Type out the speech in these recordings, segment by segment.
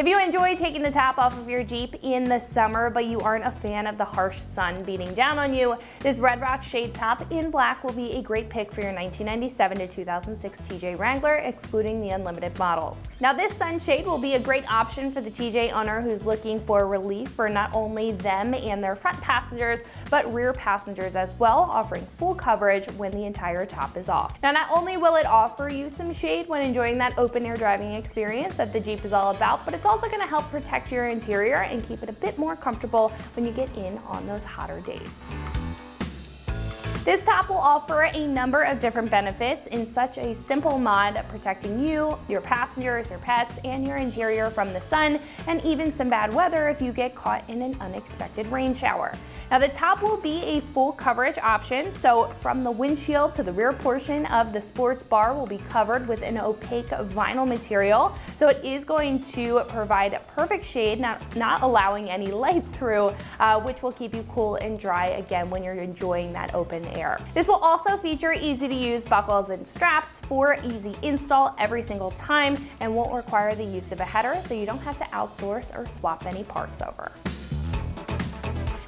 If you enjoy taking the top off of your Jeep in the summer, but you aren't a fan of the harsh sun beating down on you, this Red Rock Shade Top in black will be a great pick for your 1997 to 2006 TJ Wrangler, excluding the Unlimited models. Now this sunshade will be a great option for the TJ owner who's looking for relief for not only them and their front passengers, but rear passengers as well, offering full coverage when the entire top is off. Now not only will it offer you some shade when enjoying that open air driving experience that the Jeep is all about, but it's also going to help protect your interior and keep it a bit more comfortable when you get in on those hotter days. This top will offer a number of different benefits in such a simple mod, protecting you, your passengers, your pets, and your interior from the sun, and even some bad weather if you get caught in an unexpected rain shower. Now the top will be a full coverage option, so from the windshield to the rear portion of the sports bar will be covered with an opaque vinyl material, so it is going to provide perfect shade, not allowing any light through, which will keep you cool and dry again when you're enjoying that open air. This will also feature easy to use buckles and straps for easy install every single time and won't require the use of a header, so you don't have to outsource or swap any parts over.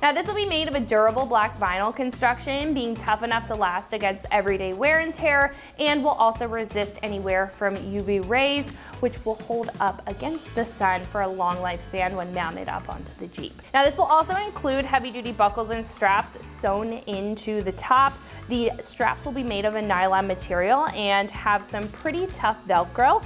Now this will be made of a durable black vinyl construction, being tough enough to last against everyday wear and tear, and will also resist anywhere from UV rays, which will hold up against the sun for a long lifespan when mounted up onto the Jeep. Now this will also include heavy duty buckles and straps sewn into the top. The straps will be made of a nylon material and have some pretty tough Velcro,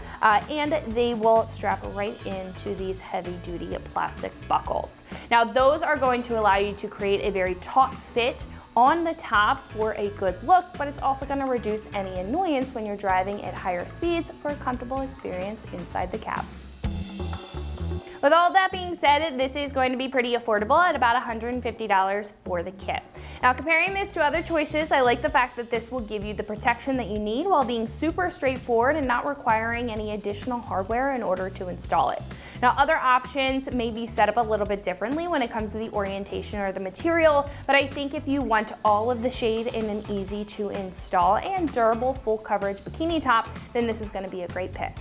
and they will strap right into these heavy duty plastic buckles. Now those are going to allow you to create a very taut fit on the top for a good look, but it's also going to reduce any annoyance when you're driving at higher speeds for a comfortable experience inside the cab. With all that being said, this is going to be pretty affordable at about $150 for the kit. Now comparing this to other choices, I like the fact that this will give you the protection that you need while being super straightforward and not requiring any additional hardware in order to install it. Now other options may be set up a little bit differently when it comes to the orientation or the material, but I think if you want all of the shade in an easy to install and durable full coverage bikini top, then this is going to be a great pick.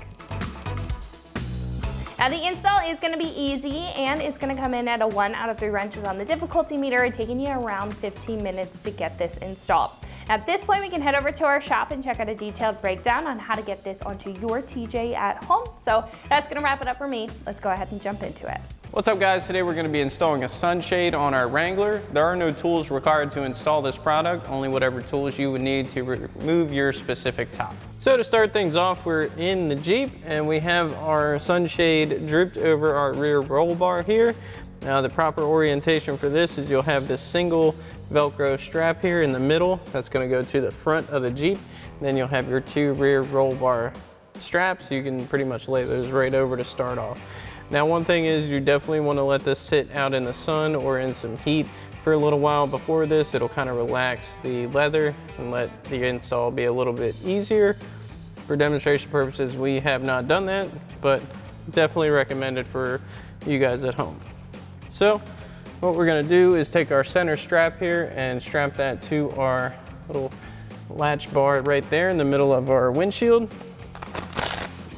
Now the install is going to be easy, and it's going to come in at a 1 out of 3 wrenches on the difficulty meter, taking you around 15 minutes to get this installed. At this point, we can head over to our shop and check out a detailed breakdown on how to get this onto your TJ at home. So that's going to wrap it up for me. Let's go ahead and jump into it. What's up guys, today we're going to be installing a sunshade on our Wrangler. There are no tools required to install this product, only whatever tools you would need to remove your specific top. So to start things off, we're in the Jeep and we have our sunshade drooped over our rear roll bar here. Now the proper orientation for this is you'll have this single Velcro strap here in the middle that's going to go to the front of the Jeep. Then you'll have your 2 rear roll bar straps. You can pretty much lay those right over to start off. Now one thing is you definitely want to let this sit out in the sun or in some heat for a little while before this. It'll kind of relax the leather and let the install be a little bit easier. For demonstration purposes, we have not done that, but definitely recommended for you guys at home. So what we're going to do is take our center strap here and strap that to our little latch bar right there in the middle of our windshield.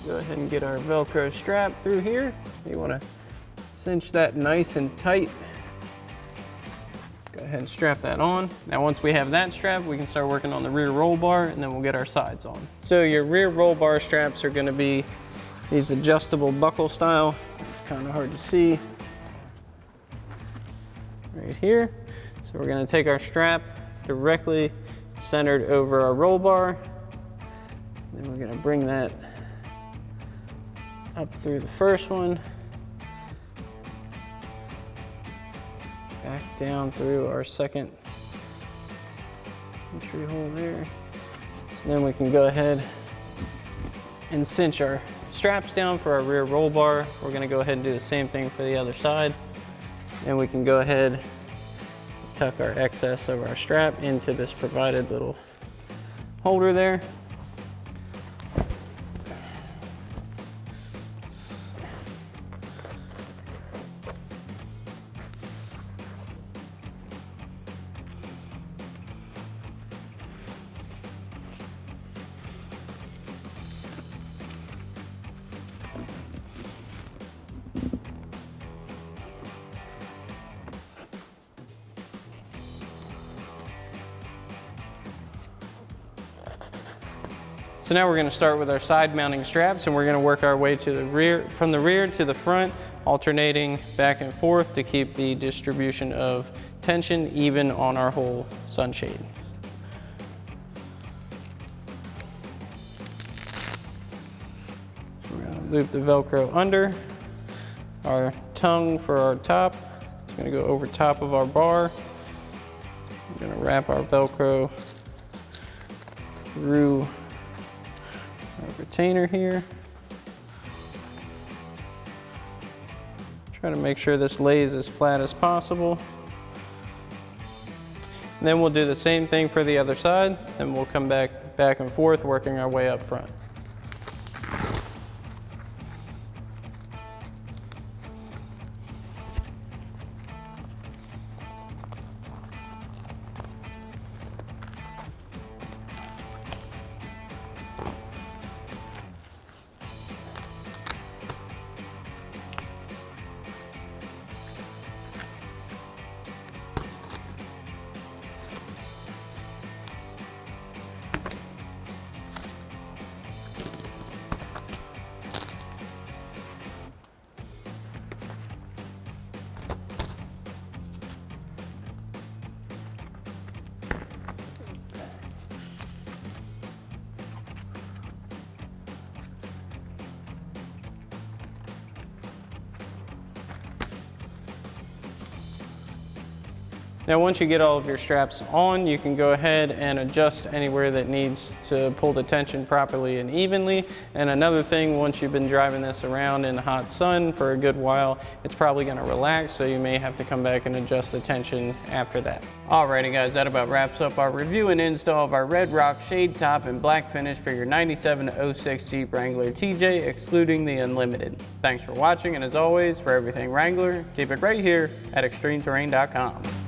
Go ahead and get our Velcro strap through here. You want to cinch that nice and tight. Go ahead and strap that on. Now once we have that strap, we can start working on the rear roll bar, and then we'll get our sides on. So your rear roll bar straps are going to be these adjustable buckle style. It's kind of hard to see right here. So we're going to take our strap directly centered over our roll bar. Then we're going to bring that up through the first one, back down through our second entry hole there. So then we can go ahead and cinch our straps down for our rear roll bar. We're going to go ahead and do the same thing for the other side. And we can go ahead and tuck our excess of our strap into this provided little holder there. So now we're going to start with our side mounting straps, and we're going to work our way to the rear, from the rear to the front, alternating back and forth to keep the distribution of tension even on our whole sunshade. We're going to loop the Velcro under. Our tongue for our top, it's going to go over top of our bar. We're going to wrap our Velcro through our retainer here. Try to make sure this lays as flat as possible. And then we'll do the same thing for the other side, then we'll come back and forth, working our way up front. Now once you get all of your straps on, you can go ahead and adjust anywhere that needs to pull the tension properly and evenly. And another thing, once you've been driving this around in the hot sun for a good while, it's probably going to relax, so you may have to come back and adjust the tension after that. Alrighty guys, that about wraps up our review and install of our Red Rock shade top and black finish for your 97-06 Jeep Wrangler TJ, excluding the Unlimited. Thanks for watching, and as always, for everything Wrangler, keep it right here at ExtremeTerrain.com.